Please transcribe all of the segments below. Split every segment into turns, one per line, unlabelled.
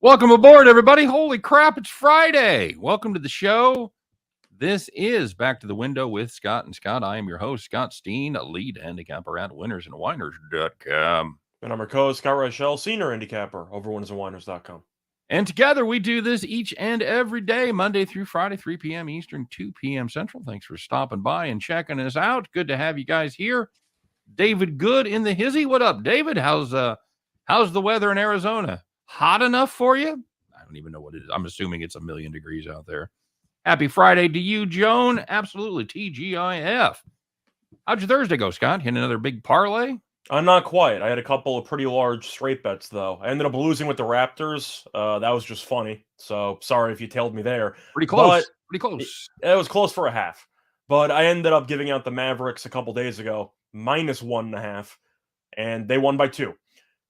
Welcome aboard, everybody. Holy crap, it's Friday. Welcome to the show. This is Back to the Window with Scott and Scott. I am your host, Scott Steen, a lead handicapper at WhinersandWhiners.com.
And I'm your co-host, Scott Reichel, senior handicapper over WhinersandWhiners.com.
And together we do this each and every day, Monday through Friday, 3 p.m. Eastern, 2 p.m. Central. Thanks for stopping by and checking us out. Good to have you guys here. David Good in the hizzy. What up, David? How's the weather in Arizona? Hot enough for you? I don't even know what it is. I'm assuming it's 1,000,000 degrees out there. Happy Friday to you, Joan. Absolutely. TGIF. How'd your Thursday go, Scott? Hit another big parlay?
I'm not quite. I had a couple of pretty large straight bets, though. I ended up losing with the Raptors. That was just funny. So sorry if you tailed me there.
Pretty close. Pretty close.
It was close for a half. But I ended up giving out the Mavericks a couple days ago, -1.5, and they won by 2.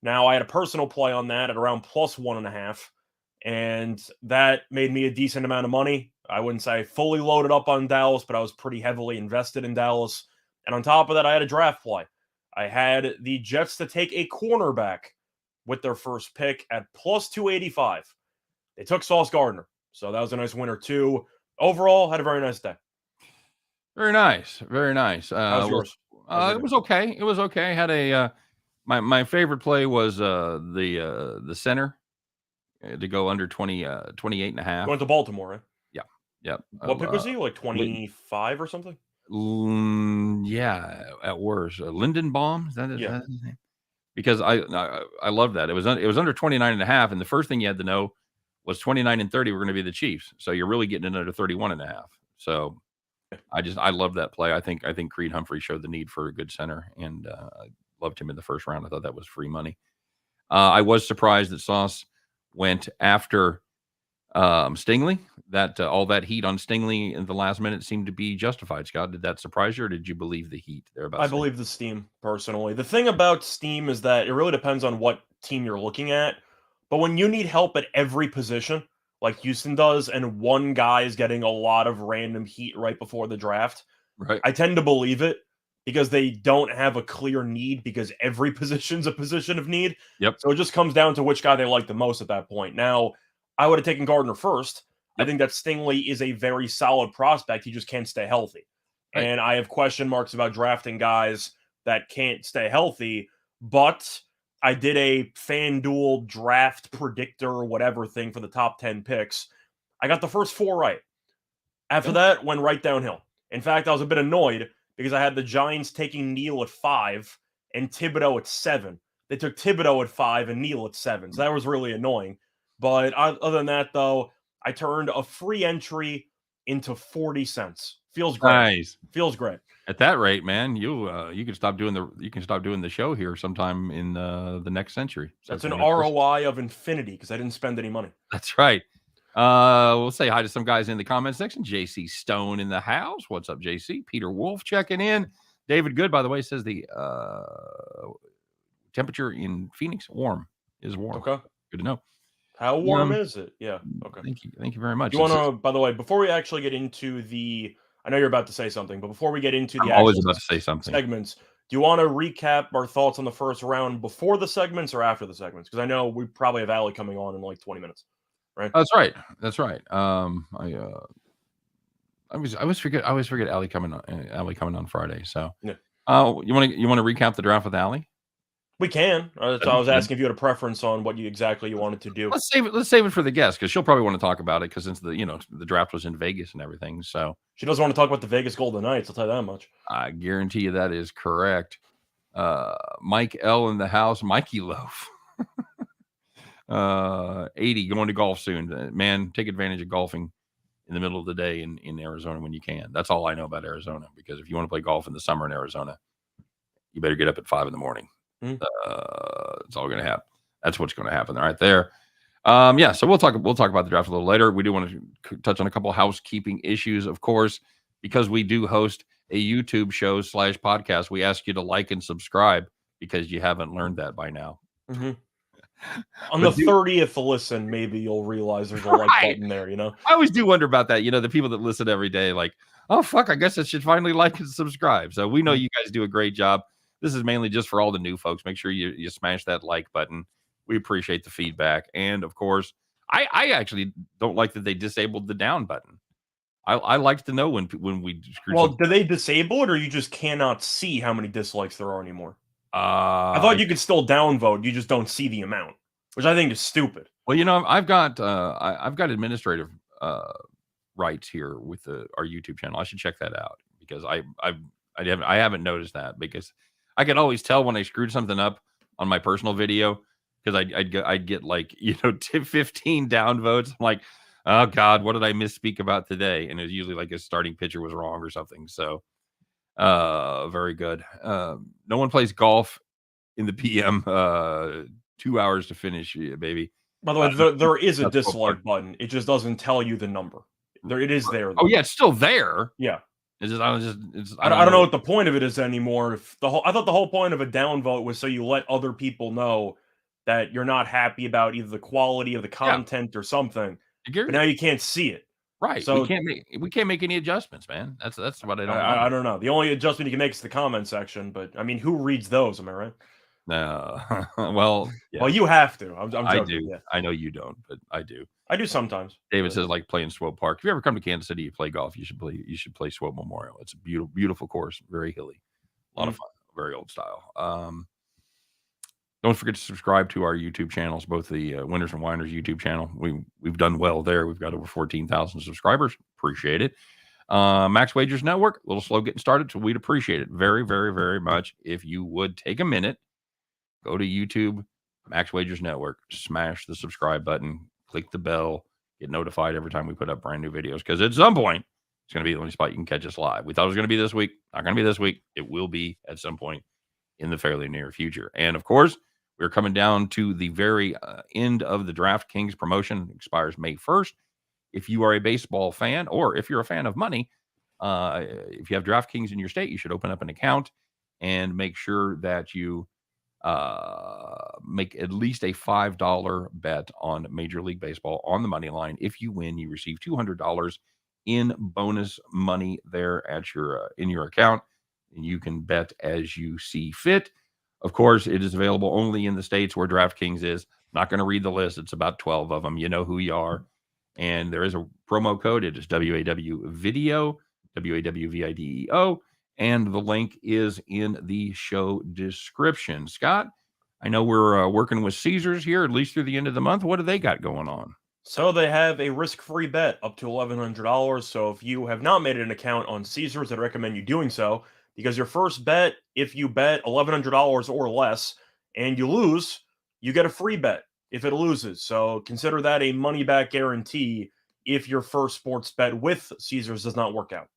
Now, I had a personal play on that at around +1.5, and that made me a decent amount of money. I wouldn't say fully loaded up on Dallas, but I was pretty heavily invested in Dallas. And on top of that, I had a draft play. I had the Jets to take a cornerback with their first pick at +285. They took Sauce Gardner, so that was a nice winner too. Overall, had a very nice day.
Very nice. Very nice.
How's yours?
It was okay. It was okay. I had a my favorite play was the center to go under 28.5.
Went to Baltimore, right?
Yeah. Yep.
What pick was he? Like 25 or something?
Yeah, at worst. Lindenbaum, is that his name? Because I love that. It was under 29.5, and the first thing you had to know was 29 and 30 were going to be the Chiefs. So you're really getting it under 31.5. So I love that play. I think Creed Humphrey showed the need for a good center, and I loved him in the first round. I thought that was free money. I was surprised that Sauce went after Stingley. That all that heat on Stingley in the last minute seemed to be justified. Scott, did that surprise you, or did you believe the heat there?
I believe the steam, personally. The thing about steam is that it really depends on what team you're looking at. But when you need help at every position, like Houston does, and one guy is getting a lot of random heat right before the draft,
right?
I tend to believe it because they don't have a clear need, because every position's a position of need.
Yep.
So it just comes down to which guy they like the most at that point. Now, I would have taken Gardner first. I think that Stingley is a very solid prospect. He just can't stay healthy.
Right.
And I have question marks about drafting guys that can't stay healthy. But I did a FanDuel draft predictor or whatever thing for the top 10 picks. I got the first 4 right. After that, went right downhill. In fact, I was a bit annoyed because I had the Giants taking Neal at 5 and Thibodeau at 7. They took Thibodeau at 5 and Neal at 7. So that was really annoying. But other than that, though, I turned a free entry into 40 cents. Feels great.
Nice.
Feels great.
At that rate, man, you can stop doing the show here sometime in the next century. So
that's an ROI of infinity because I didn't spend any money.
That's right. We'll say hi to some guys in the comment section. JC Stone in the house. What's up, JC? Peter Wolf checking in. David Good, by the way, says the temperature in Phoenix is warm.
Okay.
Good to know.
How warm is it? Yeah. Okay.
Thank you very much.
You want to, by the way, before we actually get into I know you're about to say something, but before we get into
I'm always about to say something.
Segments, do you want to recap our thoughts on the first round before the segments or after the segments? Because I know we probably have Allie coming on in like 20 minutes, right?
That's right. That's right. I always forget Allie coming on Friday. So
yeah.
You want to recap the draft with Allie?
We can. So I was asking if you had a preference on what you wanted to do.
Let's save it for the guest, because she'll probably want to talk about it, because since the draft was in Vegas and everything. So
she doesn't want to talk about the Vegas Golden Knights. I'll tell you that much.
I guarantee you that is correct. Mike L in the house. Mikey Loaf. 80 going to golf soon. Man, take advantage of golfing in the middle of the day in Arizona when you can. That's all I know about Arizona, because if you want to play golf in the summer in Arizona, you better get up at 5 a.m. It's all going to happen. That's what's going to happen right there. So we'll talk about the draft a little later. We do want to touch on a couple housekeeping issues, of course, because we do host a YouTube show / podcast. We ask you to like and subscribe, because you haven't learned that by now.
Mm-hmm. On the 30th listen, maybe you'll realize there's a like button there, I
always do wonder about that. The people that listen every day, like, oh, fuck, I guess I should finally like and subscribe. So we know you guys do a great job. This is mainly just for all the new folks. Make sure you smash that like button. We appreciate the feedback. And, of course, I actually don't like that they disabled the down button. I like to know when we screw.
Well, do they disable it, or you just cannot see how many dislikes there are anymore? I thought you could still downvote. You just don't see the amount, which I think is stupid.
Well, I've got administrative rights here with our YouTube channel. I should check that out because I haven't noticed that, because I can always tell when I screwed something up on my personal video, because I'd get like 15 downvotes. I'm like, oh God, what did I misspeak about today? And it was usually like a starting pitcher was wrong or something. So very good. No one plays golf in the PM. 2 hours to finish, baby.
By the way, there is a dislike button. It just doesn't tell you the number. It is there.
Oh yeah, it's still there.
Yeah.
It's just
I don't know what the point of it is anymore. I thought the whole point of a downvote was so you let other people know that you're not happy about either the quality of the content or something. But now you can't see it.
Right. So we can't make any adjustments, man. That's what I don't know.
I don't know. The only adjustment you can make is the comment section, but I mean, who reads those? Am I right?
No. Well, yeah.
Well, you have to. I'm joking.
I do.
Yeah.
I know you don't, but I do.
I do sometimes.
David says like playing Swope Park. If you ever come to Kansas City, you play golf, you should play Swope Memorial. It's a beautiful course, very hilly, a lot of fun, very old style. Don't forget to subscribe to our YouTube channels, both the Winners and Whiners YouTube channel. We've done well there. We've got over 14,000 subscribers. Appreciate it. Max Wagers Network, a little slow getting started, so we'd appreciate it very, very, very much if you would take a minute, go to YouTube, Max Wagers Network, smash the subscribe button, click the bell, get notified every time we put up brand new videos, because at some point, it's going to be the only spot you can catch us live. We thought it was going to be this week. Not going to be this week. It will be at some point in the fairly near future. And of course, we're coming down to the very end of the DraftKings promotion. It expires May 1st. If you are a baseball fan, or if you're a fan of money, if you have DraftKings in your state, you should open up an account and make sure that you make at least a $5 bet on Major League Baseball on the money line. If you win, you receive $200 in bonus money there at your in your account, and you can bet as you see fit. Of course, it is available only in the states where DraftKings is. Not going to read the list. It's about 12 of them. You know who you are. And there is a promo code. It is WAW Video, WAWVIDEO. And the link is in the show description. Scott, I know we're working with Caesars here, at least through the end of the month. What do they got going on?
So they have a risk-free bet up to $1,100. So if you have not made an account on Caesars, I'd recommend you doing so, because your first bet, if you bet $1,100 or less and you lose, you get a free bet if it loses. So consider that a money-back guarantee if your first sports bet with Caesars does not work out.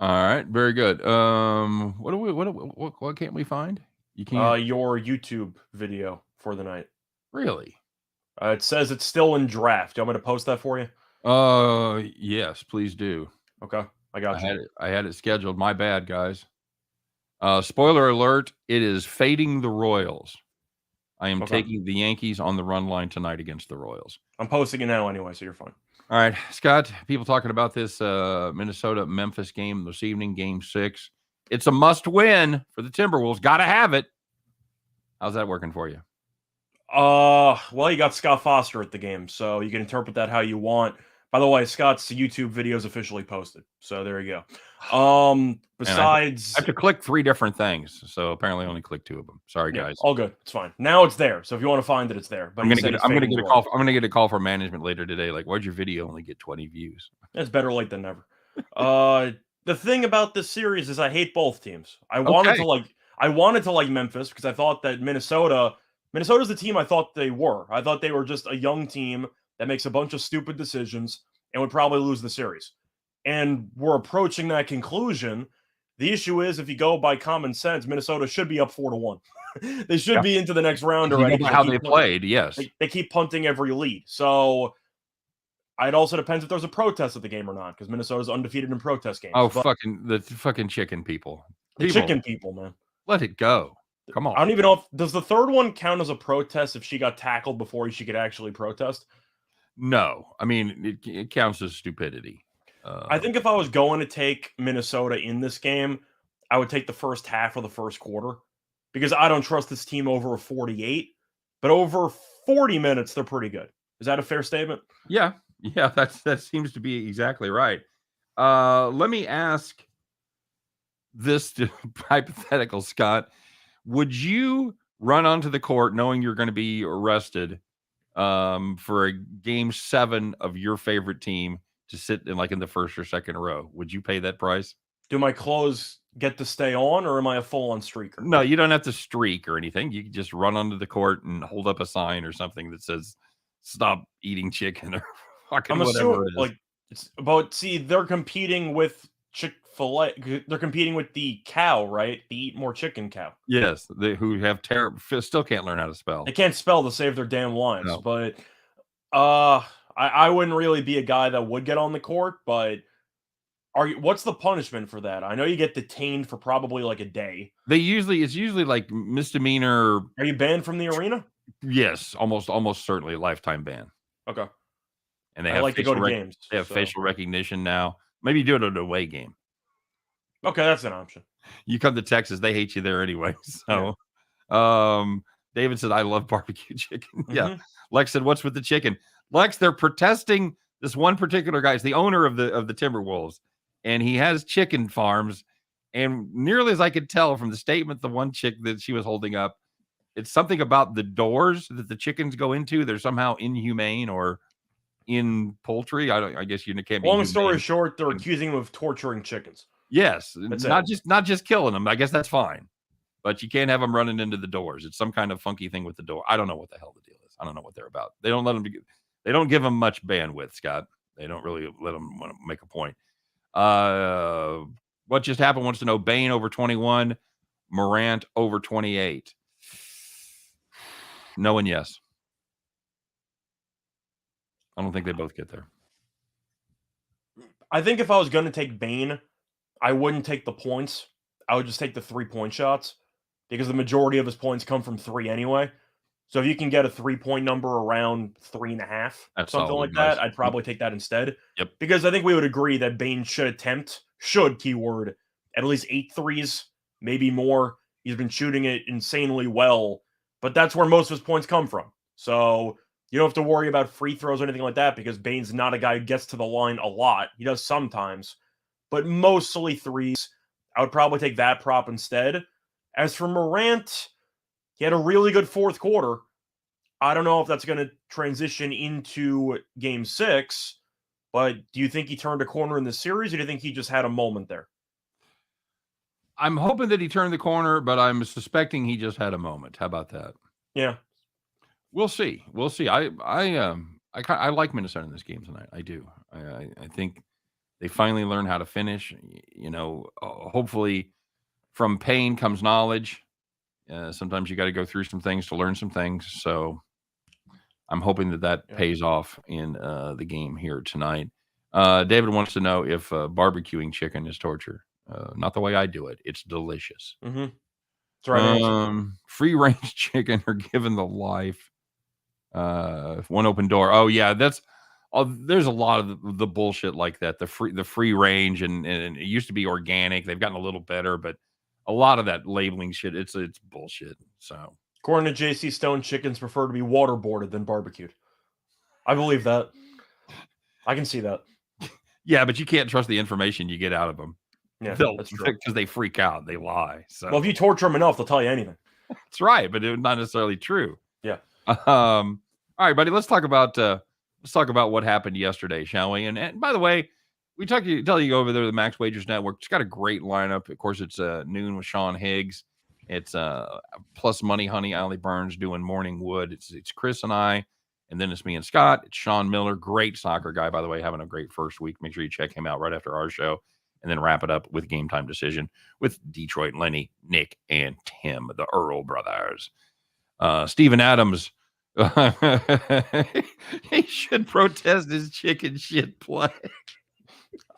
All right, very good. What can't we find? You can't.
Your YouTube video for the night.
Really?
It says it's still in draft. Do you want me to post that for you?
Yes, please do.
Okay, I got you.
I had it scheduled. My bad, guys. Spoiler alert, it is fading the Royals. I am taking the Yankees on the run line tonight against the Royals.
I'm posting it now anyway, so you're fine.
All right, Scott, people talking about this Minnesota-Memphis game this evening, Game 6. It's a must-win for the Timberwolves. Got to have it. How's that working for you?
Well, you got Scott Foster at the game, so you can interpret that how you want. By the way, Scott's YouTube video is officially posted, so there you go. Besides,
I have to click 3 different things, so apparently I only clicked 2 of them. Sorry, guys.
All good. It's fine. Now it's there, so if you want to find it, it's there. But
I'm gonna get a call. I'm gonna get a call from management later today. Like, why'd your video only get 20 views?
It's better late than never. The thing about this series is I hate both teams. I wanted to like Memphis because I thought that Minnesota's the team I thought they were. I thought they were just a young team that makes a bunch of stupid decisions and would probably lose the series. And we're approaching that conclusion. The issue is, if you go by common sense, Minnesota should be up 4-1. They should be into the next round already.
How they played, yes.
They keep punting every lead. So it also depends if there's a protest at the game or not, because Minnesota's undefeated in protest games.
Oh, the fucking chicken people.
The chicken people, man.
Let it go. Come on.
I don't even know does the third one count as a protest if she got tackled before she could actually protest?
No. I mean, it counts as stupidity.
I think if I was going to take Minnesota in this game, I would take the first half of the first quarter, because I don't trust this team over a 48. But over 40 minutes, they're pretty good. Is that a fair statement?
Yeah. Yeah, that seems to be exactly right. Let me ask this hypothetical, Scott. Would you run onto the court knowing you're going to be arrested for a game 7 of your favorite team to sit in like in the first or second row? Would you pay that price?
Do my clothes get to stay on, or am I a full-on streaker?
No, you don't have to streak or anything. You can just run onto the court and hold up a sign or something that says "Stop eating chicken" or fucking
I'm
whatever
assuming,
it is.
like, it's about. See, they're competing with Chick-fil-A. They're competing with the cow, right? The Eat More Chicken cow.
Yes, who have terrible, still can't learn how to spell.
They can't spell to save their damn lives.
No.
But I wouldn't really be a guy that would get on the court. But what's the punishment for that? I know you get detained for probably like a day.
It's usually like misdemeanor.
Are you banned from the arena?
Yes, almost certainly a lifetime ban.
Okay.
And they
I
have
like to go to games.
They have
So.
facial recognition now. Maybe do it at an away game.
Okay, that's an option.
You come to Texas, they hate you there anyway. So, David said, "I love barbecue chicken." Yeah. Lex said, "What's with the chicken?" Lex, they're protesting this one particular guy. He's the owner of the Timberwolves, and he has chicken farms. And nearly as I could tell from the statement, the one chick that she was holding up, it's something about the doors that the chickens go into. They're somehow inhumane or in poultry. I guess you can't be.
Long story short, they're accusing him of torturing chickens.
Yes,
That's
not just killing them. I guess that's fine, but you can't have them running into the doors. It's some kind of funky thing with the door. I don't know what the hell the deal is. I don't know what they're about. They don't let them. They don't give them much bandwidth, Scott. They don't really let them want to make a point. What just happened? Wants to know Bain over 21, Morant over 28. No and yes. I don't think they both get there.
I think if I was going to take Bain, I wouldn't take the points. I would just take the 3-point shots because the majority of his points come from 3 anyway. So if you can get a 3-point number around 3.5, something like that, I'd probably take that instead.
Yep.
Because I think we would agree that Bain should keyword, at least 8 threes, maybe more. He's been shooting it insanely well, but that's where most of his points come from. So you don't have to worry about free throws or anything like that because Bain's not a guy who gets to the line a lot. He does sometimes, but mostly threes. I would probably take that prop instead. As for Morant, he had a really good fourth quarter. I don't know if that's going to transition into game 6, but do you think he turned a corner in the series, or do you think he just had a moment there?
I'm hoping that he turned the corner, but I'm suspecting he just had a moment. How about that?
Yeah.
We'll see. We'll see. I like Minnesota in this game tonight. I do. I think they finally learn how to finish. You know, hopefully from pain comes knowledge. Sometimes you got to go through some things to learn some things. So I'm hoping that pays off in the game here tonight. David wants to know if barbecuing chicken is torture. Not the way I do it. It's delicious.
Mm-hmm. That's right.
Free range chicken are given the life. One open door. Oh yeah, there's a lot of the bullshit like that. The free range and it used to be organic. They've gotten a little better, but a lot of that labeling shit, it's bullshit. So
according to JC Stone, chickens prefer to be waterboarded than barbecued. I believe that. I can see that.
Yeah, but you can't trust the information you get out of them.
Yeah, that's true.
Because they freak out. They lie. So.
Well, if you torture them enough, they'll tell you anything.
That's right, but it's not necessarily true.
Yeah.
All right, buddy. Let's talk about what happened yesterday, shall we? And by the way, we tell you over there the Max Wagers Network. It's got a great lineup. Of course, it's noon with Sean Higgs. It's plus Money Honey, Allie Burns doing Morning Wood. It's Chris and I, and then it's me and Scott. It's Sean Miller, great soccer guy, by the way, having a great first week. Make sure you check him out right after our show, and then wrap it up with Game Time Decision with Detroit Lenny, Nick, and Tim, the Earl brothers. Steven Adams. He should protest his chicken shit play.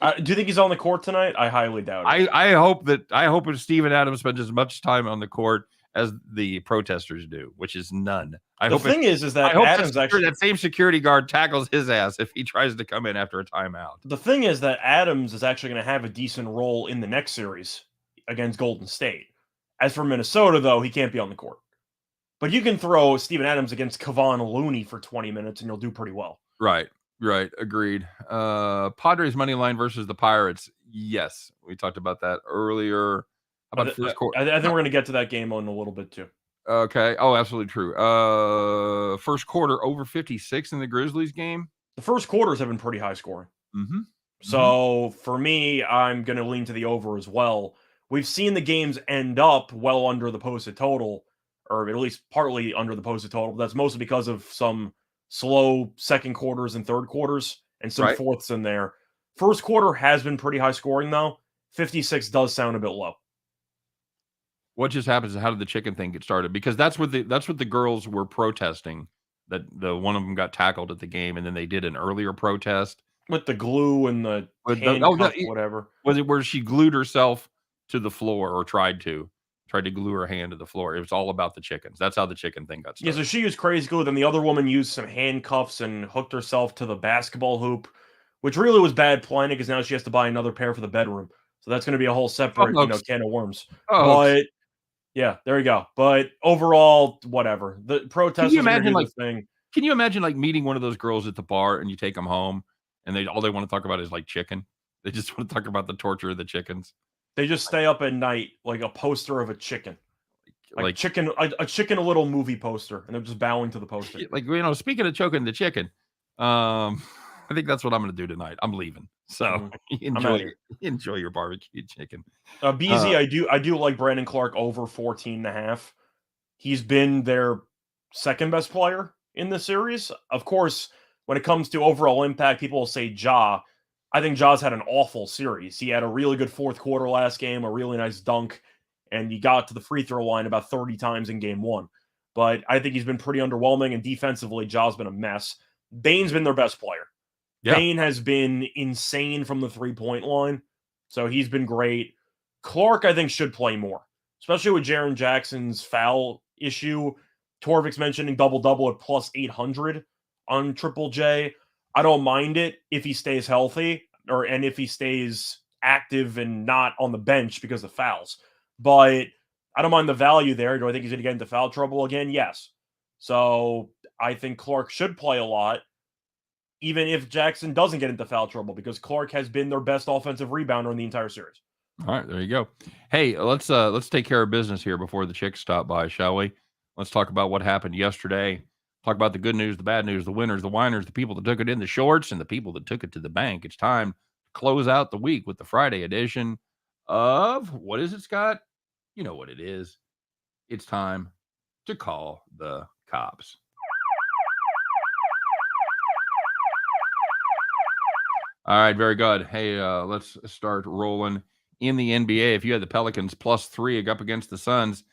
Do you think he's on the court tonight? I highly doubt it.
I hope that Steven Adams spends as much time on the court as the protesters do, which is none.
The thing is that Adams
that same security guard tackles his ass if he tries to come in after a timeout.
The thing is that Adams is actually going to have a decent role in the next series against Golden State. As for Minnesota, though, he can't be on the court. But you can throw Steven Adams against Kevon Looney for 20 minutes and you'll do pretty well.
Right. Agreed. Padres money line versus the Pirates. Yes, we talked about that earlier. How about first quarter?
I think we're going to get to that game in a little bit too.
Okay. Oh, absolutely true. First quarter over 56 in the Grizzlies game.
The first quarters have been pretty high scoring.
Mm-hmm.
So for me, I'm going to lean to the over as well. We've seen the games end up well under the posted total, or at least partly under the posted total. That's mostly because of some slow second quarters and third quarters and some fourths in there. First quarter has been pretty high scoring, though. 56 does sound a bit low.
What just happens is how did the chicken thing get started? Because that's what the girls were protesting, that the one of them got tackled at the game, and then they did an earlier protest
with the glue and the whatever.
Was it where she glued herself to the floor or tried to glue her hand to the floor? It was all about the chickens. That's how the chicken thing got started.
Yeah, so she used crazy glue. Then the other woman used some handcuffs and hooked herself to the basketball hoop, which really was bad planning because now she has to buy another pair for the bedroom. So that's going to be a whole separate can of worms. But yeah, there you go. But overall, whatever. The protest is going to do the thing.
Can you imagine meeting one of those girls at the bar and you take them home and all they want to talk about is chicken? They just want to talk about the torture of the chickens.
They just stay up at night like a poster of a chicken. A chicken, a little movie poster, and they're just bowing to the poster.
Speaking of choking the chicken, I think that's what I'm going to do tonight. I'm leaving. So enjoy your barbecue chicken.
BZ, I do like Brandon Clark over 14.5. He's been their second best player in the series. Of course, when it comes to overall impact, people will say Ja. I think Ja's had an awful series. He had a really good fourth quarter last game, a really nice dunk, and he got to the free throw line about 30 times in game one. But I think he's been pretty underwhelming, and defensively, Ja's been a mess. Bane's been their best player. Yeah. Bane has been insane from the three-point line, so he's been great. Clark, I think, should play more, especially with Jaren Jackson's foul issue. Torvik's mentioning double-double at plus 800 on Triple J. I don't mind it if he stays healthy and if he stays active and not on the bench because of fouls. But I don't mind the value there. Do I think he's going to get into foul trouble again? Yes. So I think Clark should play a lot, even if Jackson doesn't get into foul trouble, because Clark has been their best offensive rebounder in the entire series.
All right, there you go. Hey, let's take care of business here before the chicks stop by, shall we? Let's talk about what happened yesterday. Talk about the good news, the bad news, the winners, the whiners, the people that took it in the shorts, and the people that took it to the bank. It's time to close out the week with the Friday edition of, what is it, Scott? You know what it is. It's time to call the cops. All right, very good. Hey, let's start rolling in the NBA. If you had the Pelicans +3 up against the Suns,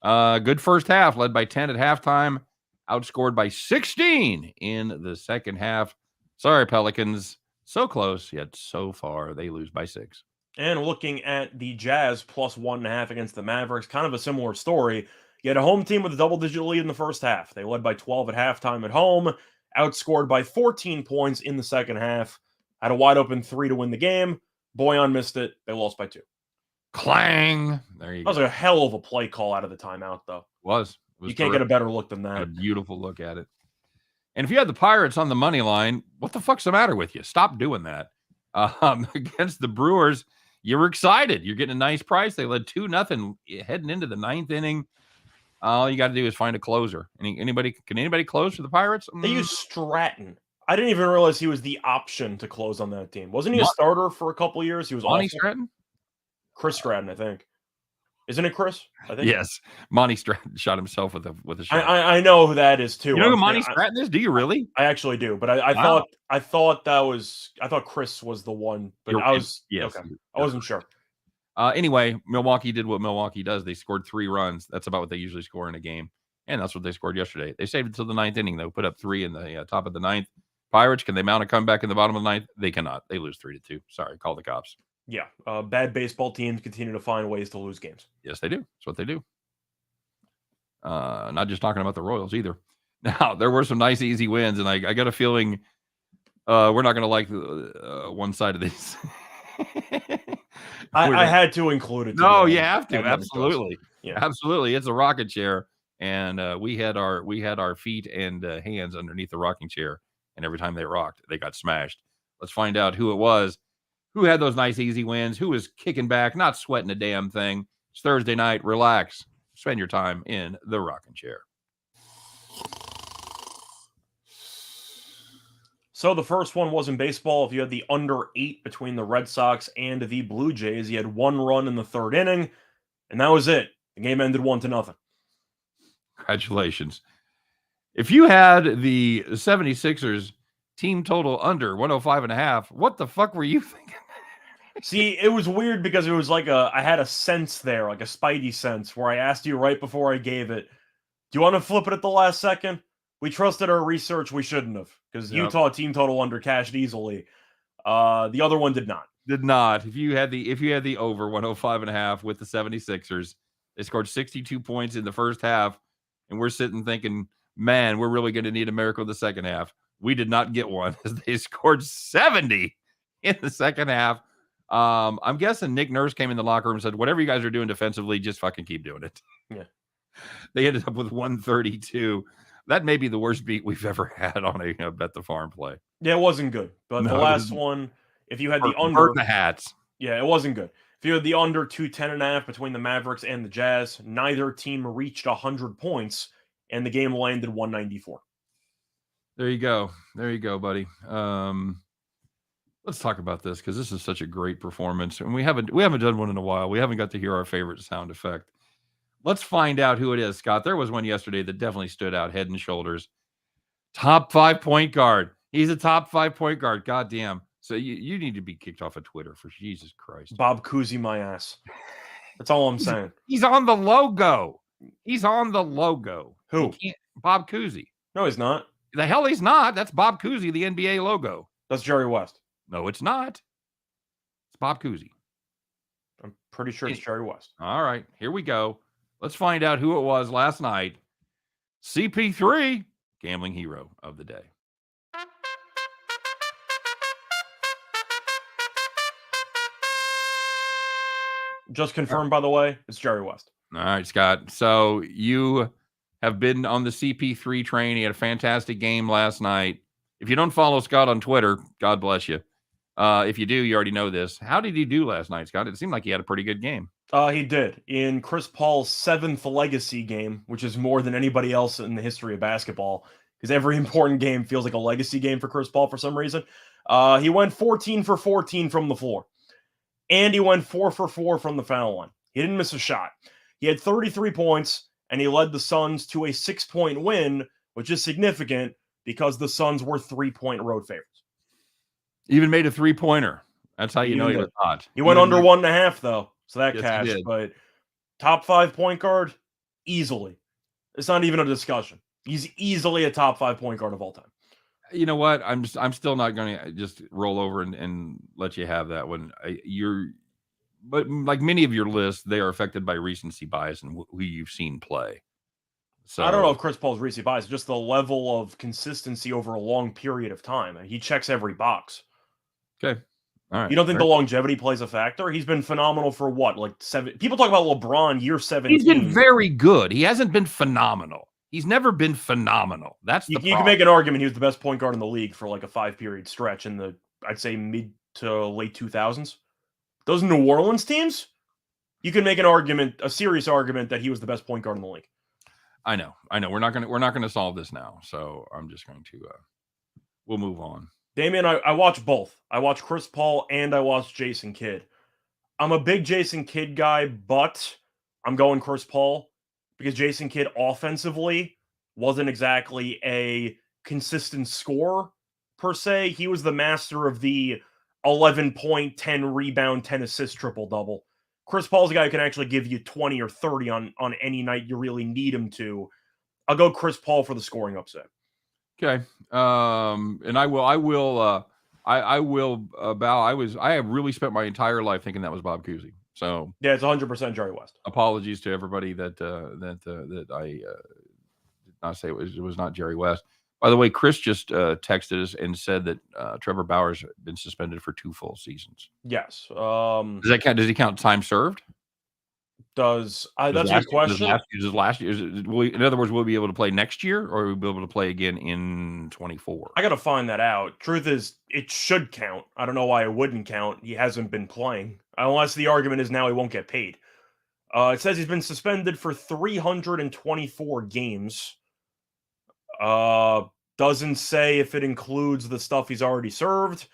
good first half, led by 10 at halftime. Outscored by 16 in the second half. Sorry, Pelicans. So close, yet so far. They lose by 6.
And looking at the Jazz +1.5 against the Mavericks, kind of a similar story. You had a home team with a double-digit lead in the first half. They led by 12 at halftime at home. Outscored by 14 points in the second half. Had a wide-open 3 to win the game. Boyan missed it. They lost by 2.
Clang. There you go.
That was a hell of a play call out of the timeout, though.
Was
you can't get a better look than that.
A beautiful look at it. And if you had the Pirates on the money line, what the fuck's the matter with you? Stop doing that. Against the Brewers, you were excited. You're getting a nice price. They led 2-0 heading into the 9th inning. All you got to do is find a closer. Can anybody close for the Pirates?
They used Stratton. I didn't even realize he was the option to close on that team. Wasn't he a starter for a couple of years? He was
Monty Stratton?
Chris Stratton, I think. Isn't it Chris? I think.
Yes. Monty Stratton shot himself with a shot.
I know who that is too.
You know who Monty Stratton is? Do you really?
I actually do, but I thought Chris was the one, but
yes.
Okay. I wasn't sure.
Anyway, Milwaukee did what Milwaukee does. They scored 3 runs. That's about what they usually score in a game. And that's what they scored yesterday. They saved it till the 9th inning, though. Put up 3 in the top of the 9th. Pirates, can they mount a comeback in the bottom of the 9th? They cannot. They lose 3-2. Sorry, call the cops.
Yeah, bad baseball teams continue to find ways to lose games.
Yes, they do. That's what they do. Not just talking about the Royals either. Now, there were some nice, easy wins, and I got a feeling we're not going to like one side of this.
I had to include it.
No, you have to. Absolutely. Yeah. Absolutely. It's a rocket chair. and we had our feet and hands underneath the rocking chair, and every time they rocked, they got smashed. Let's find out who it was, who had those nice easy wins, who was kicking back, not sweating a damn thing. It's Thursday night. Relax. Spend your time in the rocking chair.
So the first one was in baseball. If you had the under 8 between the Red Sox and the Blue Jays, you had 1 run in the 3rd inning, and that was it. The game ended 1-0.
Congratulations. If you had the 76ers team total under 105.5, what the fuck were you thinking?
See, it was weird because it was like I had a sense there, like a spidey sense, where I asked you right before I gave it, do you want to flip it at the last second? We trusted our research. We shouldn't have, because Utah team total under cashed easily. The other one did not.
Did not. If you had the over 105.5 with the 76ers, they scored 62 points in the first half, and we're sitting thinking, man, we're really going to need a miracle in the second half. We did not get one, as they scored 70 in the second half. I'm guessing Nick Nurse came in the locker room and said, whatever you guys are doing defensively, just fucking keep doing it.
Yeah.
They ended up with 132. That may be the worst beat we've ever had on a Bet the Farm play.
Yeah, it wasn't good. But the last one, if you had the under.
Burn the hats.
Yeah, it wasn't good. If you had the under 210.5 between the Mavericks and the Jazz, neither team reached 100 points, and the game landed 194.
There you go. There you go, buddy. Let's talk about this, because this is such a great performance, and we haven't done one in a while. We haven't got to hear our favorite sound effect. Let's find out who it is, Scott. There was one yesterday that definitely stood out head and shoulders. Top 5 point guard. He's a top 5 point guard. God damn. So you need to be kicked off of Twitter, for Jesus Christ.
Bob Cousy my ass. That's all I'm saying.
He's on the logo. He's on the logo.
Who?
Bob Cousy.
No, he's not.
The hell he's not. That's Bob Cousy, the NBA logo.
That's Jerry West.
No, it's not. It's Bob Cousy.
I'm pretty sure it's Jerry West.
All right, here we go. Let's find out who it was last night. CP3, gambling hero of the day.
Just confirmed, by the way, it's Jerry West.
All right, Scott. So you have been on the CP3 train. He had a fantastic game last night. If you don't follow Scott on Twitter, God bless you. If you do, you already know this. How did he do last night, Scott? It seemed like he had a pretty good game.
He did. In Chris Paul's 7th legacy game, which is more than anybody else in the history of basketball, because every important game feels like a legacy game for Chris Paul for some reason. He went 14 for 14 from the floor. And he went 4 for 4 from the foul line. He didn't miss a shot. He had 33 points, and he led the Suns to a 6-point win, which is significant because the Suns were 3-point road favorites.
Even made a 3-pointer. That's how you know he was hot.
He went under 1.5, though. So that cashed, but top 5 point guard, easily. It's not even a discussion. He's easily a top 5 point guard of all time.
You know what? I'm still not going to just roll over and let you have that one. But like many of your lists, they are affected by recency bias and who you've seen play. So
I don't know if Chris Paul's recency bias, just the level of consistency over a long period of time. He checks every box.
Okay. All right.
You don't think the longevity plays a factor? He's been phenomenal for what, like 7? People talk about LeBron year 17.
He's been very good. He hasn't been phenomenal. He's never been phenomenal. That's the problem.
You can make an argument he was the best point guard in the league for like a 5-period stretch in the, I'd say, mid to late 2000s. Those New Orleans teams, you can make an argument, a serious argument, that he was the best point guard in the league.
I know. We're not gonna solve this now. So I'm just going to we'll move on.
Damian, I watch both. I watch Chris Paul and I watch Jason Kidd. I'm a big Jason Kidd guy, but I'm going Chris Paul because Jason Kidd offensively wasn't exactly a consistent scorer per se. He was the master of the 11 point, 10 rebound, 10 assist triple-double. Chris Paul's a guy who can actually give you 20 or 30 on any night you really need him to. I'll go Chris Paul for the scoring upset.
Okay. And I will bow. I have really spent my entire life thinking that was Bob Cousy. So
yeah, it's 100% Jerry West.
Apologies to everybody that I did not say it was not Jerry West. By the way, Chris just texted us and said that Trevor Bauer's been suspended for 2 full seasons.
Yes.
Does that count? Does he count time served?
That's a good question.
In other words, will we be able to play next year, or will we be able to play again in 24?
I got to find that out. Truth is, it should count. I don't know why it wouldn't count. He hasn't been playing, unless the argument is now he won't get paid. It says he's been suspended for 324 games. Doesn't say if it includes the stuff he's already served.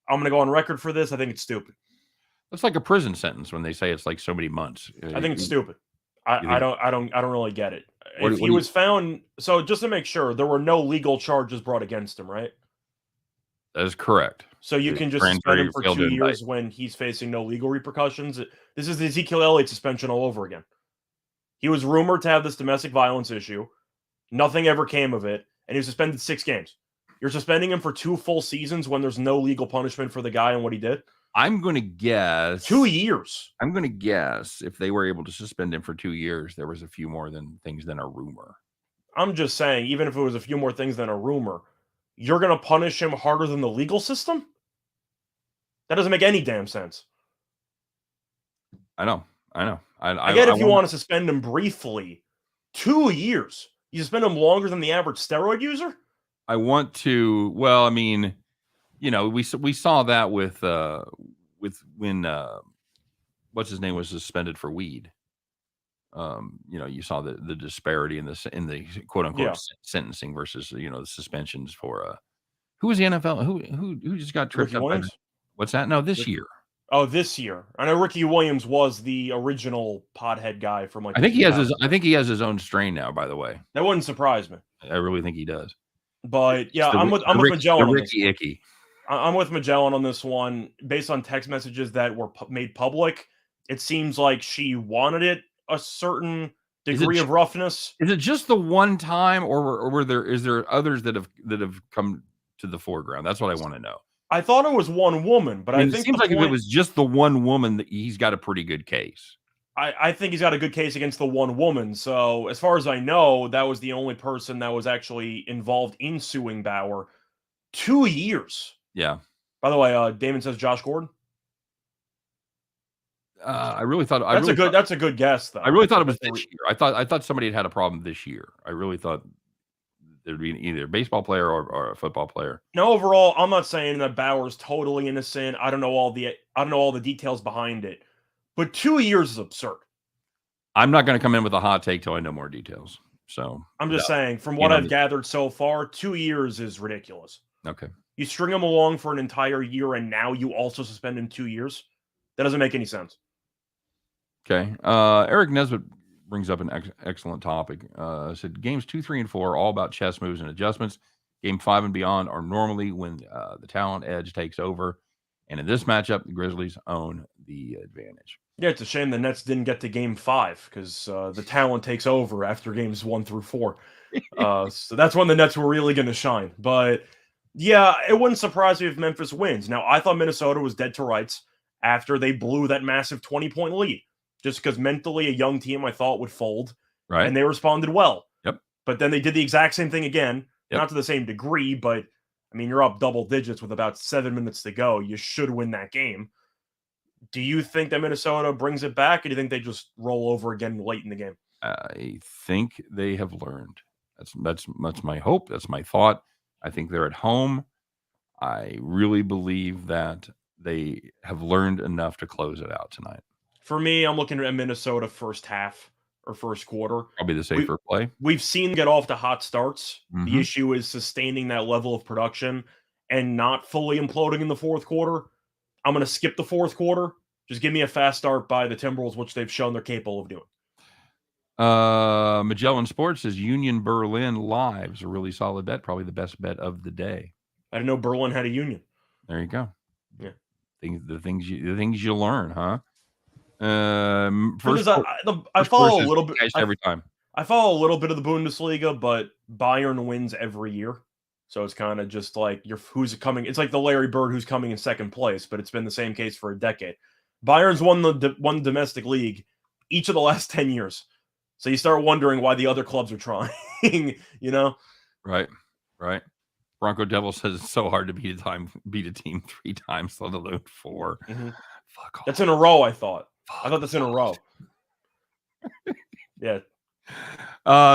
I'm going to go on record for this. I think it's stupid.
It's like a prison sentence when they say it's like so many months.
I think it's stupid. I don't really get it. If he was found, so just to make sure, there were no legal charges brought against him, right?
That is correct.
So you can just suspend him for 2 years when he's facing no legal repercussions. This is the Ezekiel Elliott suspension all over again. He was rumored to have this domestic violence issue. Nothing ever came of it, and he was suspended 6 games. You're suspending him for 2 full seasons when there's no legal punishment for the guy and what he did?
I'm going to guess
2 years.
I'm going to guess if they were able to suspend him for 2 years, there was a few more things than a rumor.
I'm just saying, even if it was a few more things than a rumor, you're going to punish him harder than the legal system? That doesn't make any damn sense.
I know.
I get if you want to suspend him briefly. 2 years. You suspend him longer than the average steroid user?
I want to. Well, I mean, we saw that with when what's his name was suspended for weed. You saw the disparity in the quote unquote sentencing versus the suspensions for who was the NFL who just got tripped up. What's that? No, this year.
Oh, this year. I know Ricky Williams was the original pothead guy from like.
I think he has his own strain now. By the way,
that wouldn't surprise me.
I really think he does.
But yeah, I'm with Magellan.
Ricky Icky.
I'm with Magellan on this one. Based on text messages that were made public, it seems like she wanted it a certain degree of roughness.
Is it just the one time, or is there others that have come to the foreground? That's what I want to know.
I thought it was one woman, but I think
it seems like if it was just the one woman, that he's got a pretty good case.
I think he's got a good case against the one woman. So as far as I know, that was the only person that was actually involved in suing Bauer. 2 years.
Yeah.
By the way, Damon says Josh Gordon.
I really thought
that's a good guess, though.
I really thought it was this year. I thought somebody had a problem this year. I really thought there'd be either a baseball player or a football player.
No, overall, I'm not saying that Bauer's totally innocent. I don't know all the details behind it, but 2 years is absurd.
I'm not going to come in with a hot take till I know more details. So
I'm just saying, from what I've gathered so far, 2 years is ridiculous.
Okay.
You string him along for an entire year, and now you also suspend him 2 years? That doesn't make any sense.
Okay. Eric Nesbitt brings up an excellent topic. Said games 2, 3, and 4 are all about chess moves and adjustments. Game 5 and beyond are normally when the talent edge takes over. And in this matchup, the Grizzlies own the advantage.
Yeah, it's a shame the Nets didn't get to game 5 because the talent takes over after games 1 through 4. So that's when the Nets were really going to shine. But yeah, it wouldn't surprise me if Memphis wins. Now, I thought Minnesota was dead to rights after they blew that massive 20-point lead. Just because mentally a young team I thought would fold.
Right.
And they responded well.
Yep.
But then they did the exact same thing again. Yep. Not to the same degree, but I mean, you're up double digits with about 7 minutes to go. You should win that game. Do you think that Minnesota brings it back, or do you think they just roll over again late in the game?
I think they have learned. That's my hope. That's my thought. I think they're at home. I really believe that they have learned enough to close it out tonight.
For me, I'm looking at Minnesota first half or first quarter.
Probably the safer play.
We've seen get off to hot starts. Mm-hmm. The issue is sustaining that level of production and not fully imploding in the fourth quarter. I'm going to skip the fourth quarter. Just give me a fast start by the Timberwolves, which they've shown they're capable of doing.
Magellan Sports says Union Berlin live is a really solid bet. Probably the best bet of the day.
I didn't know Berlin had a union.
There you go.
Yeah.
The things you learn, huh?
I follow a little bit
every time.
I follow a little bit of the Bundesliga, but Bayern wins every year. So it's kind of just like who's coming. It's like the Larry Bird who's coming in second place, but it's been the same case for a decade. Bayern's won the domestic league each of the last 10 years. So you start wondering why the other clubs are trying,
Right. Bronco Devil says it's so hard to beat a team 3 times, let alone 4.
Mm-hmm.
Fuck off.
That's in a row, I thought. I thought that's in a row. Yeah.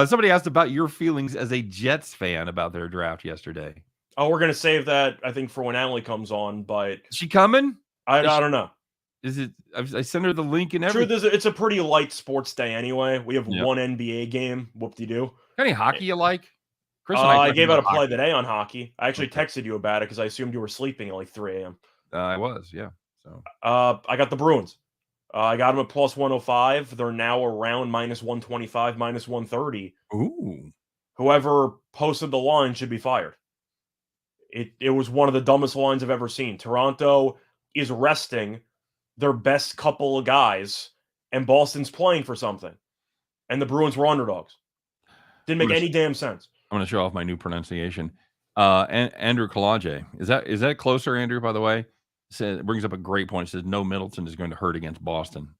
Somebody asked about your feelings as a Jets fan about their draft yesterday.
Oh, we're gonna save that, I think, for when Emily comes on, but
Is she coming?
I don't know.
Is it? I sent her the link and
Truth
everything.
is, it's a pretty light sports day anyway. We have
Yeah.
one NBA game. Whoop-de-doo.
Any hockey you like? Chris and I
I
talked
gave out
about
a play
hockey.
today on hockey. I actually
Okay.
texted you about it because I assumed you were sleeping at like 3 a.m.
I was, yeah. So
I got the Bruins. I got them at plus 105. They're now around minus 125, minus 130.
ooh.
Whoever posted the line should be fired. It was one of the dumbest lines I've ever seen. Toronto is resting their best couple of guys, and Boston's playing for something. And the Bruins were underdogs. Didn't make any damn sense.
I'm going to show off my new pronunciation. Andrew Kalage. Is that closer, Andrew, by the way? Says, brings up a great point. It says no Middleton is going to hurt against Boston.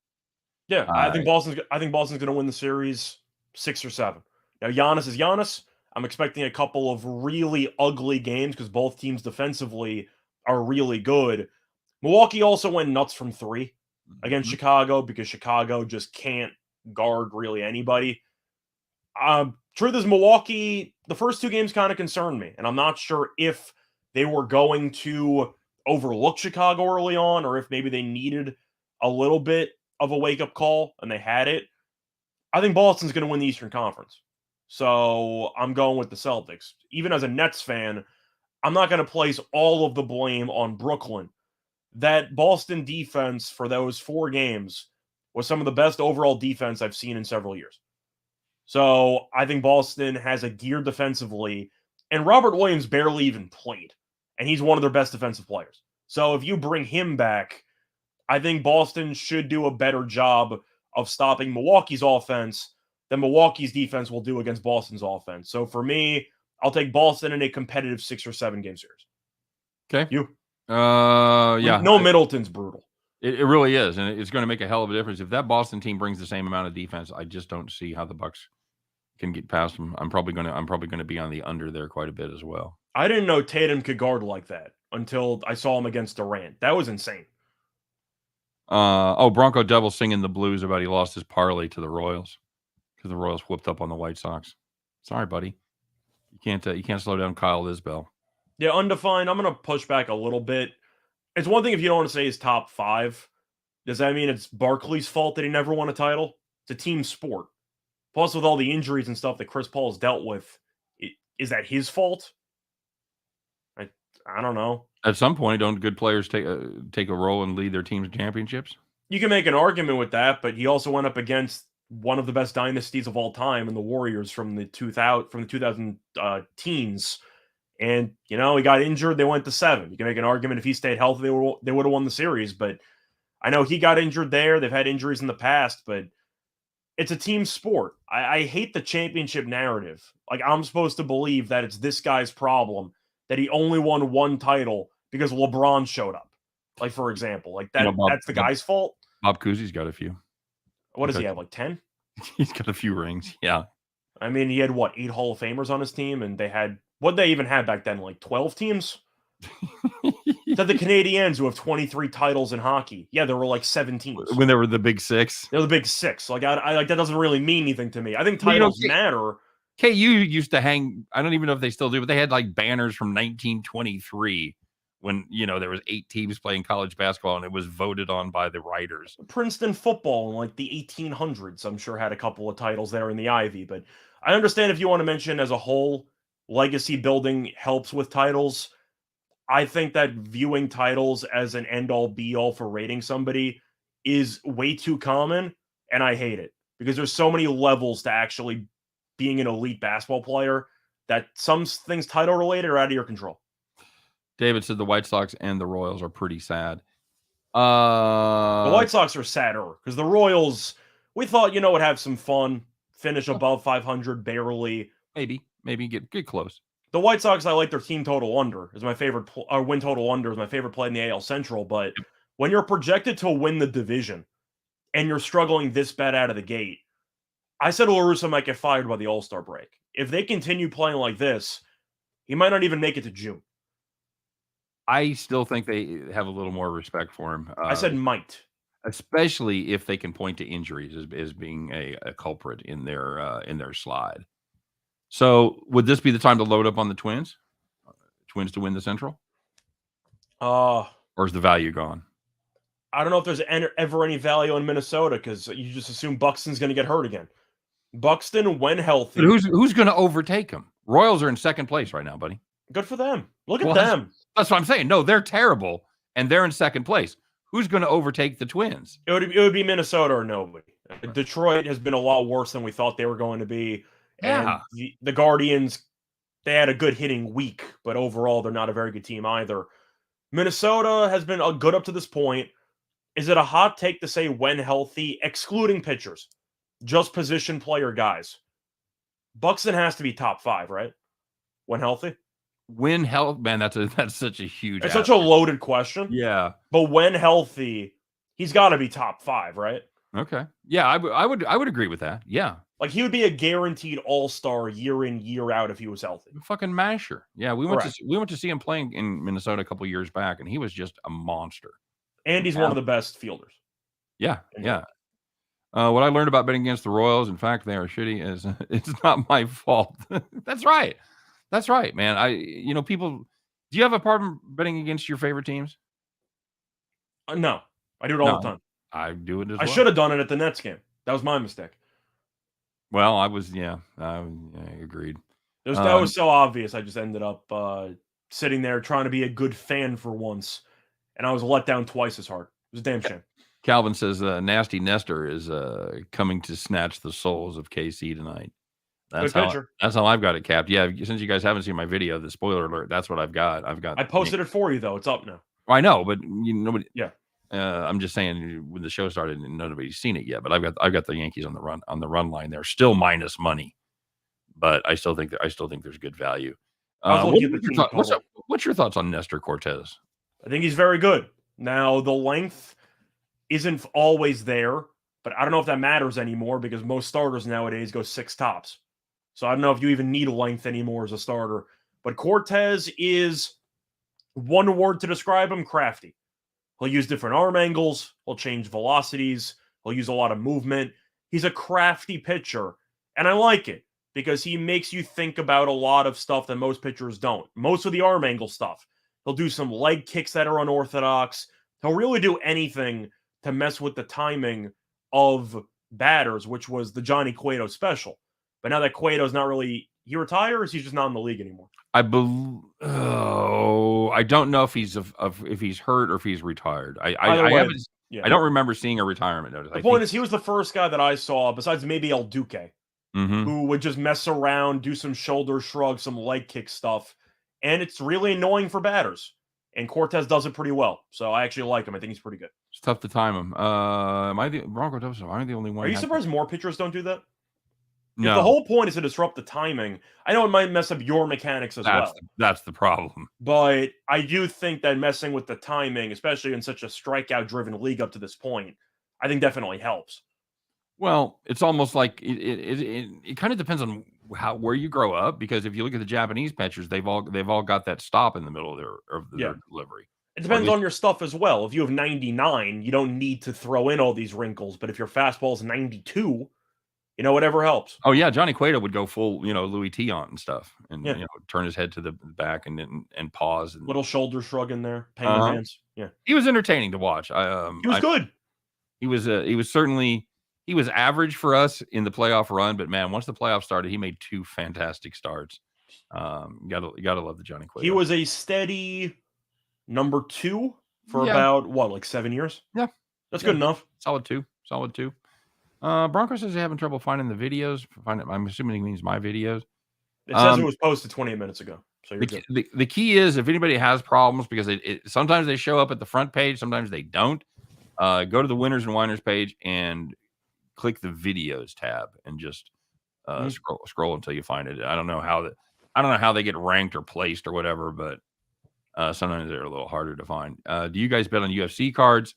Yeah, I think Boston's going to win the series 6 or 7. Now Giannis is Giannis. I'm expecting a couple of really ugly games because both teams defensively are really good. Milwaukee also went nuts from 3 against Chicago because Chicago just can't guard really anybody. Truth is, Milwaukee, the first 2 games kind of concerned me, and I'm not sure if they were going to overlook Chicago early on or if maybe they needed a little bit of a wake-up call and they had it. I think Boston's going to win the Eastern Conference. So I'm going with the Celtics. Even as a Nets fan, I'm not going to place all of the blame on Brooklyn. That Boston defense for those 4 games was some of the best overall defense I've seen in several years. So I think Boston has a gear defensively, and Robert Williams barely even played, and he's one of their best defensive players. So if you bring him back, I think Boston should do a better job of stopping Milwaukee's offense than Milwaukee's defense will do against Boston's offense. So for me, I'll take Boston in a competitive 6 or 7 game series.
Okay.
You?
Yeah.
No, Middleton's brutal.
It really is, and it's going to make a hell of a difference. If that Boston team brings the same amount of defense, I just don't see how the Bucks can get past them. I'm probably going to be on the under there quite a bit as well.
I didn't know Tatum could guard like that until I saw him against Durant. That was insane.
Bronco Devil singing the blues about he lost his parlay to the Royals because the Royals whooped up on the White Sox. Sorry, buddy. You can't slow down Kyle Isbell.
Yeah, undefined. I'm going to push back a little bit. It's one thing if you don't want to say he's top 5. Does that mean it's Barkley's fault that he never won a title? It's a team sport. Plus, with all the injuries and stuff that Chris Paul has dealt with, is that his fault? I don't know.
At some point, don't good players take a role and lead their teams to championships?
You can make an argument with that, but he also went up against one of the best dynasties of all time in the Warriors from the 2000 teens. And, he got injured. They went to 7. You can make an argument if he stayed healthy, they would have won the series. But I know he got injured there. They've had injuries in the past, but it's a team sport. I hate the championship narrative. Like, I'm supposed to believe that it's this guy's problem that he only won 1 title because LeBron showed up. Like, for example, like that, that's the guy's fault.
Bob Cousy's got a few.
What does he have, like 10?
He's got a few rings, yeah.
I mean, he had, 8 Hall of Famers on his team, and they had, what they even had back then, like 12 teams? That the Canadiens, who have 23 titles in hockey. Yeah, there were like 7 teams.
When they were the Big 6.
They're the Big 6. Like, I like that doesn't really mean anything to me. I think titles matter.
KU used to hang, I don't even know if they still do, but they had like banners from 1923 when, there was 8 teams playing college basketball and it was voted on by the writers.
Princeton football in like the 1800s, I'm sure, had a couple of titles there in the Ivy. But I understand if you want to mention as a whole, legacy building helps with titles. I think that viewing titles as an end-all be-all for rating somebody is way too common, and I hate it because there's so many levels to actually being an elite basketball player that some things title-related are out of your control.
David said the White Sox and the Royals are pretty sad.
The White Sox are sadder because the Royals, we thought, would have some fun, finish above 500 barely.
Maybe get close.
The White Sox, I like their team total under is my favorite, or win total under is my favorite play in the AL Central. But when you're projected to win the division and you're struggling this bad out of the gate, I said La Russa might get fired by the All-Star break. If they continue playing like this, he might not even make it to June.
I still think they have a little more respect for him.
I said might.
especially if they can point to injuries as being a culprit in their slide. So would this be the time to load up on the Twins? Twins to win the Central? Or is the value gone?
I don't know if there's ever any value in Minnesota because you just assume Buxton's going to get hurt again. Buxton, when healthy.
But who's going to overtake them? Royals are in second place right now, buddy.
Good for them. Look at them.
That's what I'm saying. No, they're terrible, and they're in second place. Who's going to overtake the Twins?
It would be Minnesota or nobody. Detroit has been a lot worse than we thought they were going to be.
Yeah.
And the Guardians, they had a good hitting week, but overall, they're not a very good team either. Minnesota has been good up to this point. Is it a hot take to say when healthy, excluding pitchers, just position player guys? Buxton has to be top 5, right? When healthy?
When health, man, that's such a huge.
It's such a loaded question.
Yeah,
but when healthy, he's got to be top 5, right?
Okay. Yeah, I would agree with that. Yeah,
like he would be a guaranteed all-star year in, year out if he was healthy.
Fucking masher. Yeah, we went to see him playing in Minnesota a couple years back, and he was just a monster.
And he's one of the best fielders.
Yeah, yeah. What I learned about betting against the Royals, in fact, they are shitty, is it's not my fault. That's right. That's right, man. People, do you have a problem betting against your favorite teams?
No, I do it all the time.
I do it as well.
I should have done it at the Nets game. That was my mistake.
Well, I agreed.
That was so obvious. I just ended up sitting there trying to be a good fan for once, and I was let down twice as hard. It was a damn shame.
Calvin says, Nasty Nestor is coming to snatch the souls of KC tonight. That's how I've got it capped. Yeah, since you guys haven't seen my video, the spoiler alert, that's what I've got.
I posted it for you, though. It's up now.
I know, but nobody.
Yeah.
I'm just saying when the show started, nobody's seen it yet. But I've got the Yankees on the run line. They're still minus money, but I still think there's good value. What's your thoughts on Nestor Cortez?
I think he's very good. Now the length isn't always there, but I don't know if that matters anymore because most starters nowadays go 6 tops. So I don't know if you even need length anymore as a starter. But Cortez is, one word to describe him, crafty. He'll use different arm angles. He'll change velocities. He'll use a lot of movement. He's a crafty pitcher, and I like it because he makes you think about a lot of stuff that most pitchers don't. Most of the arm angle stuff. He'll do some leg kicks that are unorthodox. He'll really do anything to mess with the timing of batters, which was the Johnny Cueto special. But now that Cueto's not really, he retires, he's just not in the league anymore.
I don't know if he's hurt or if he's retired. I don't remember seeing a retirement notice.
The point is, he was the first guy that I saw, besides maybe El Duque, who would just mess around, do some shoulder shrugs, some leg kick stuff, and it's really annoying for batters. And Cortez does it pretty well, so I actually like him. I think he's pretty good.
It's tough to time him. Am I the only one?
Are you surprised more pitchers don't do that?
No.
If the whole point is to disrupt the timing, I know it might mess up your mechanics as well.
That's the problem.
But I do think that messing with the timing, especially in such a strikeout-driven league up to this point, I think definitely helps.
Well, it's almost like it kind of depends on where you grow up, because if you look at the Japanese pitchers, they've all got that stop in the middle of their delivery.
It depends on your stuff as well. If you have 99, you don't need to throw in all these wrinkles. But if your fastball's 92, whatever helps.
Oh yeah, Johnny Cueto would go full, Louis T on and stuff, and turn his head to the back and pause, and
little shoulder shrug in there, penguin hands. Yeah,
he was entertaining to watch.
He was good.
He was certainly. He was average for us in the playoff run, but man, once the playoffs started, he made 2 fantastic starts. You gotta love the Johnny Cueto.
He was a steady number 2 for about 7 years.
Yeah,
that's good enough.
Solid 2. Bronco says they're having trouble finding the videos. I'm assuming he means my videos.
It says it was posted 28 minutes ago. So you're good.
The key is, if anybody has problems, because sometimes they show up at the front page, sometimes they don't. Go to the Winners and Whiners page and click the videos tab and just scroll until you find it. I don't know how they get ranked or placed or whatever, but sometimes they're a little harder to find. Do you guys bet on UFC cards?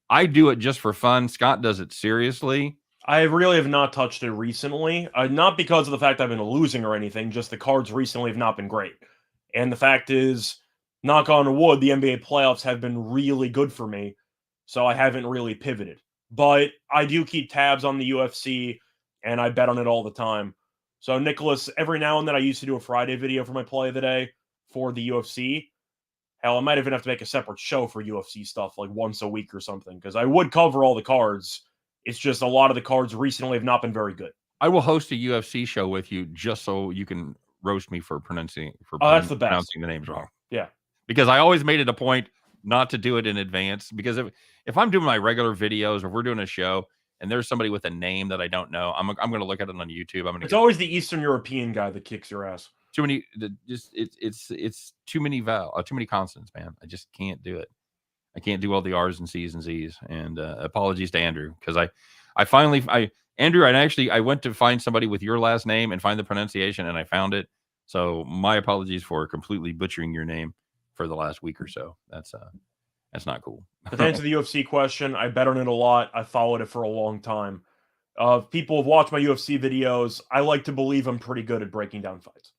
I do it just for fun. Scott does it seriously.
I really have not touched it recently. Not because of the fact I've been losing or anything, just the cards recently have not been great. And the fact is, knock on wood, the NBA playoffs have been really good for me. So I haven't really pivoted. But I do keep tabs on the UFC, and I bet on it all the time. So, Nicholas, every now and then I used to do a Friday video for my play of the day for the UFC. Hell, I might even have to make a separate show for UFC stuff like once a week or something, because I would cover all the cards. It's just a lot of the cards recently have not been very good.
I will host a UFC show with you just so you can roast me for pronouncing
That's the best.
pronouncing the names wrong.
Yeah.
Because I always made it a point not to do it in advance. Because if I'm doing my regular videos or we're doing a show and there's somebody with a name that I don't know, I'm going to look at it on YouTube.
It's always the Eastern European guy that kicks your ass.
Too many, it's too many too many consonants, man. I just can't do it. I can't do all the R's and C's and Z's. And apologies to Andrew, because Andrew, I went to find somebody with your last name and find the pronunciation, and I found it. So my apologies for completely butchering your name for the last week or so. That's not cool.
To answer the UFC question, I bet on it a lot. I followed it for a long time. People have watched my UFC videos. I like to believe I'm pretty good at breaking down fights.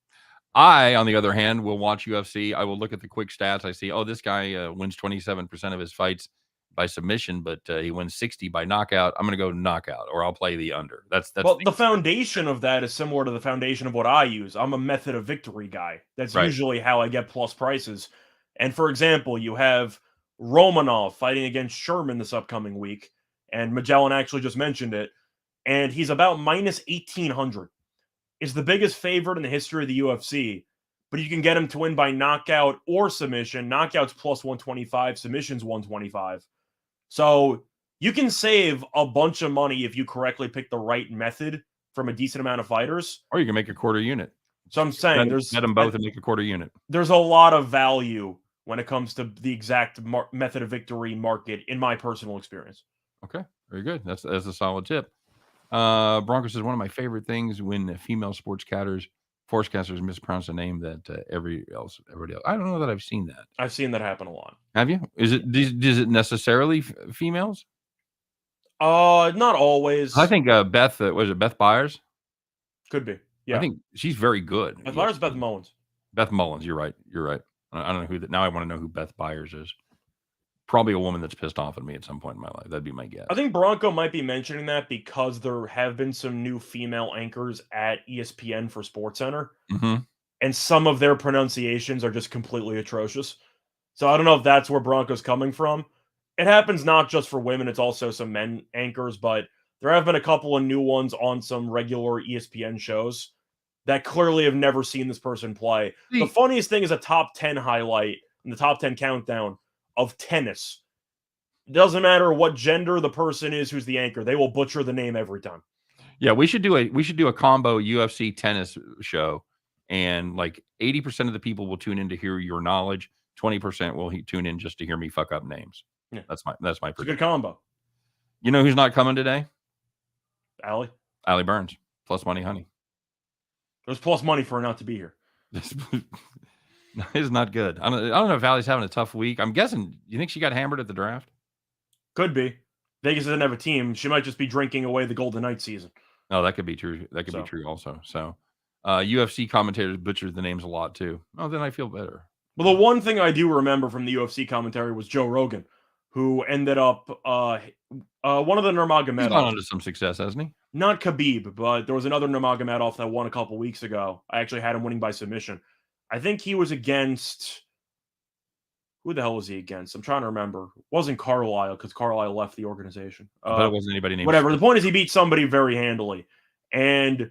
I, on the other hand, will watch UFC. I will look at the quick stats. I see, oh, this guy wins 27% of his fights by submission, but he wins 60 by knockout. I'm going to go knockout, or I'll play the under. That's
well, the foundation of that is similar to the foundation of what I use. I'm a method of victory guy. That's usually how I get plus prices. And for example, you have Romanov fighting against Sherman this upcoming week, and Magellan actually just mentioned it, and he's about minus 1,800. Is the biggest favorite in the history of the UFC, but you can get him to win by knockout or submission. Knockout's plus 125, submission's 125. So you can save a bunch of money if you correctly pick the right method from a decent amount of fighters.
Or you can make a quarter unit.
So I'm saying
bet them both and make a quarter unit.
There's a lot of value when it comes to the exact method of victory market, in my personal experience.
Okay, very good. That's a solid tip. Bronco says, one of my favorite things when female sportscasters mispronounce a name that everybody else. I don't know that I've seen that.
I've seen that happen a lot.
Have you? Is it necessarily females?
Not always.
I think Beth, was it Beth Byers?
Could be. Yeah.
I think she's very good.
Beth Byers, Beth Mullins.
Beth Mullins, you're right. I don't know who that. Now I want to know who Beth Byers is. Probably a woman that's pissed off at me at some point in my life. That'd be my guess.
I think Bronco might be mentioning that because there have been some new female anchors at ESPN for SportsCenter, and some of their pronunciations are just completely atrocious. So I don't know if that's where Bronco's coming from. It happens not just for women; it's also some men anchors, but there have been a couple of new ones on some regular ESPN shows that clearly have never seen this person play. The funniest thing is a top 10 highlight in the top 10 countdown of tennis. It doesn't matter what gender the person is who's the anchor. They will butcher the name every time.
Yeah, we should do a combo UFC tennis show, and like 80% of the people will tune in to hear your knowledge. 20% will tune in just to hear me fuck up names.
Yeah.
That's my prediction.
It's a good combo.
You know who's not coming today?
Allie
Burns. Plus money, honey.
There's plus money for her not to be here.
It's not good. I don't know if Allie's having a tough week. I'm guessing. You think she got hammered at the draft?
Could be. Vegas doesn't have a team. She might just be drinking away the Golden Knights season.
Oh, that could be true. That could be true also. So, UFC commentators butchered the names a lot too. Oh, then I feel better.
Well, the one thing I do remember from the UFC commentary was Joe Rogan, who ended up one of the Nurmagomedov.
He's gone on to some success, hasn't he?
Not Khabib, but there was another Nurmagomedov that won a couple weeks ago. I actually had him winning by submission. I think he was against... Who the hell was he against? I'm trying to remember. It wasn't Carlisle, because Carlisle left the organization.
But it wasn't anybody named...
Whatever. The point is he beat somebody very handily. And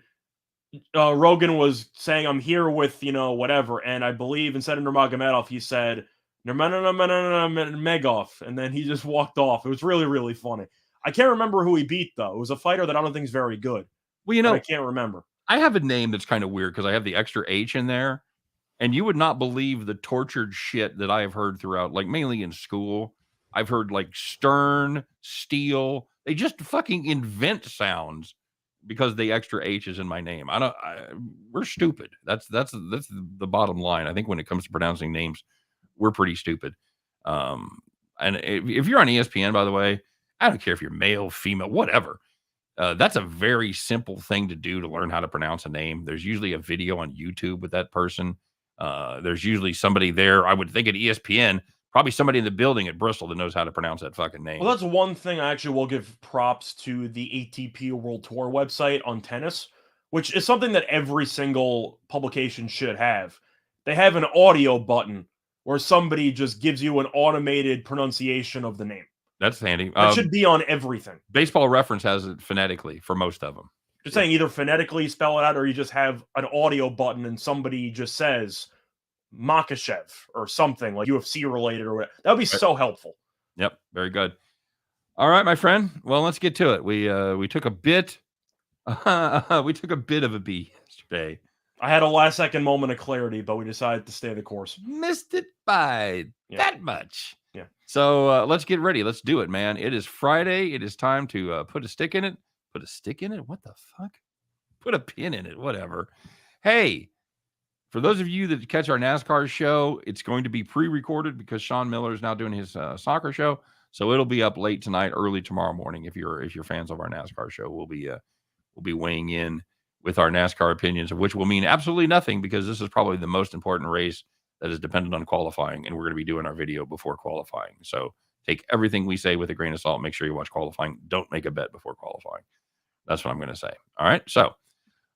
Rogan was saying, I'm here with, whatever. And I believe instead of Nurmagomedov, he said, Nurmagomedov. And then he just walked off. It was really, really funny. I can't remember who he beat, though. It was a fighter that I don't think is very good.
Well,
I can't remember.
I have a name that's kind of weird because I have the extra H in there. And you would not believe the tortured shit that I have heard throughout, like mainly in school. I've heard like Stern, Steel. They just fucking invent sounds because the extra H is in my name. We're stupid. That's the bottom line. I think when it comes to pronouncing names, we're pretty stupid. And if you're on ESPN, by the way, I don't care if you're male, female, whatever. That's a very simple thing to do to learn how to pronounce a name. There's usually a video on YouTube with that person. There's usually somebody there. I would think at ESPN Probably somebody in the building at Bristol that knows how to pronounce that fucking name.
Well, that's one thing I actually will give props to the ATP World Tour website on tennis, which is something that every single publication should have. They have an audio button where somebody just gives you an automated pronunciation of the name.
That's handy.
That should be on everything.
Baseball Reference has it phonetically for most of them.
Just saying, either phonetically spell it out, or you just have an audio button and somebody just says Makachev or something like UFC related or whatever. That would be so helpful.
Yep, very good. All right, my friend. Well, let's get to it. We took a bit of a beat yesterday.
I had a last second moment of clarity, but we decided to stay the course.
Missed it by that much.
Yeah.
So let's get ready. Let's do it, man. It is Friday. It is time to put a stick in it. Put a stick in it? What the fuck? Put a pin in it. Whatever. Hey, for those of you that catch our NASCAR show, it's going to be pre-recorded because Sean Miller is now doing his soccer show. So it'll be up late tonight, early tomorrow morning. If you're fans of our NASCAR show, we'll be weighing in with our NASCAR opinions, which will mean absolutely nothing because this is probably the most important race that is dependent on qualifying, and we're going to be doing our video before qualifying. So take everything we say with a grain of salt. Make sure you watch qualifying. Don't make a bet before qualifying. That's what I'm going to say. All right. So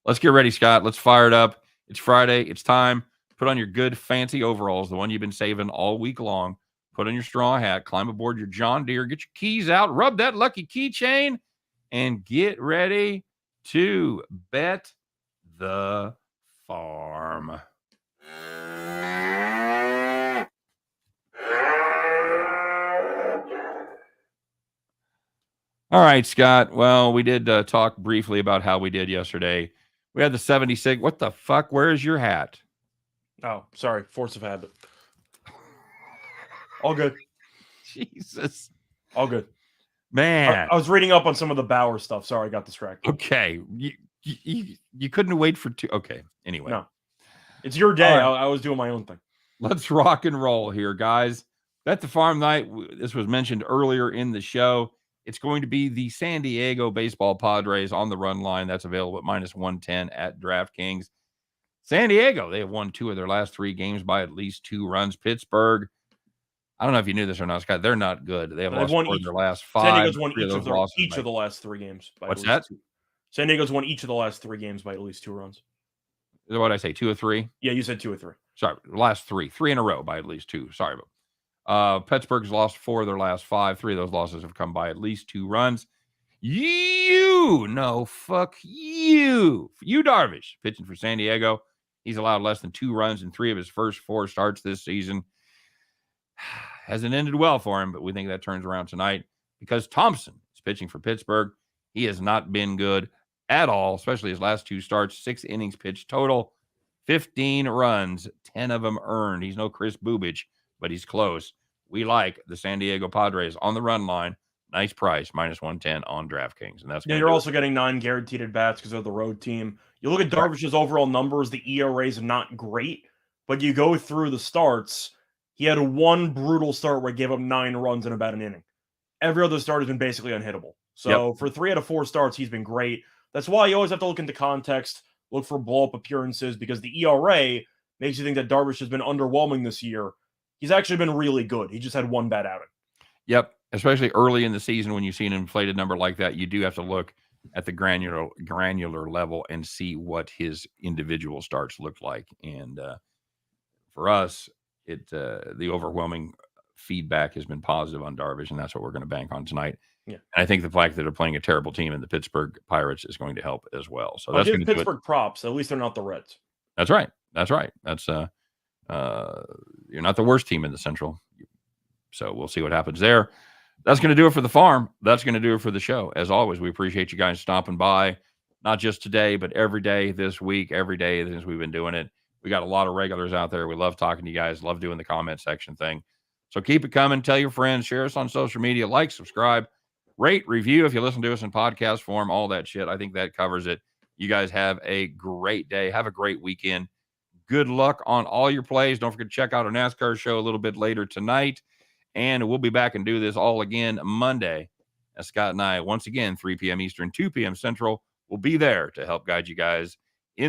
let's get ready, Scott. Let's fire it up. It's Friday. It's time. Put on your good fancy overalls, the one you've been saving all week long. Put on your straw hat, climb aboard your John Deere, get your keys out, rub that lucky keychain, and get ready to bet the farm. All right, Scott. Well, we did talk briefly about how we did yesterday. We had the 76. What the fuck? Where's your hat?
Oh, sorry. Force of habit. All good.
Jesus.
All good.
Man.
I was reading up on some of the Bauer stuff. Sorry, I got distracted.
Okay. You couldn't wait for two. Okay. Anyway.
No. It's your day.
Right.
I was doing my own thing.
Let's rock and roll here, guys. Bet the farm night. This was mentioned earlier in the show. It's going to be the San Diego baseball Padres on the run line. That's available at -110 at DraftKings. San Diego, they have won 2 of their last 3 games by at least 2 runs. Pittsburgh, I don't know if you knew this or not, Scott. They're not good. They have lost 4 of their last 5.
San Diego's won each of the last 3 games.
What's that?
San Diego's won each of the last 3 games by at least 2 runs.
What did I say? 2 or 3?
Yeah, you said 2 or 3.
Sorry, last 3 in a row by at least 2. Sorry about. Pittsburgh's lost 4 of their last 5. 3 of those losses have come by at least 2 runs. You Darvish pitching for San Diego. He's allowed less than 2 runs in 3 of his first 4 starts this season. Hasn't ended well for him, but we think that turns around tonight because Thompson is pitching for Pittsburgh. He has not been good at all, especially his last 2 starts. 6 innings pitched total, 15 runs, 10 of them earned. He's no Chris Bubich, but he's close. We like the San Diego Padres on the run line. Nice price, -110 on DraftKings. And that's
you're also getting 9 guaranteed at bats because they're the road team. You look at Darvish's overall numbers, the ERAs are not great, but you go through the starts, he had 1 brutal start where he gave up 9 runs in about an inning. Every other start has been basically unhittable. So for 3 out of 4 starts, he's been great. That's why you always have to look into context, look for blow-up appearances, because the ERA makes you think that Darvish has been underwhelming this year. He's actually been really good. He just had 1 bad outing.
Yep. Especially early in the season when you see an inflated number like that, you do have to look at the granular level and see what his individual starts look like. And for us, the overwhelming feedback has been positive on Darvish, and that's what we're going to bank on tonight.
Yeah.
And I think the fact that they're playing a terrible team in the Pittsburgh Pirates is going to help as well. So
that's going to Pittsburgh props. At least they're not the Reds.
That's right. That's right. That's you're not the worst team in the Central. So we'll see what happens there. That's going to do it for the farm. That's going to do it for the show. As always, we appreciate you guys stopping by, not just today, but every day this week, every day since we've been doing it. We got a lot of regulars out there. We love talking to you guys, love doing the comment section thing. So keep it coming. Tell your friends, share us on social media, like, subscribe, rate, review if you listen to us in podcast form, all that shit. I think that covers it. You guys have a great day. Have a great weekend. Good luck on all your plays. Don't forget to check out our NASCAR show a little bit later tonight. And we'll be back and do this all again Monday. As Scott and I, once again, 3 p.m. Eastern, 2 p.m. Central, will be there to help guide you guys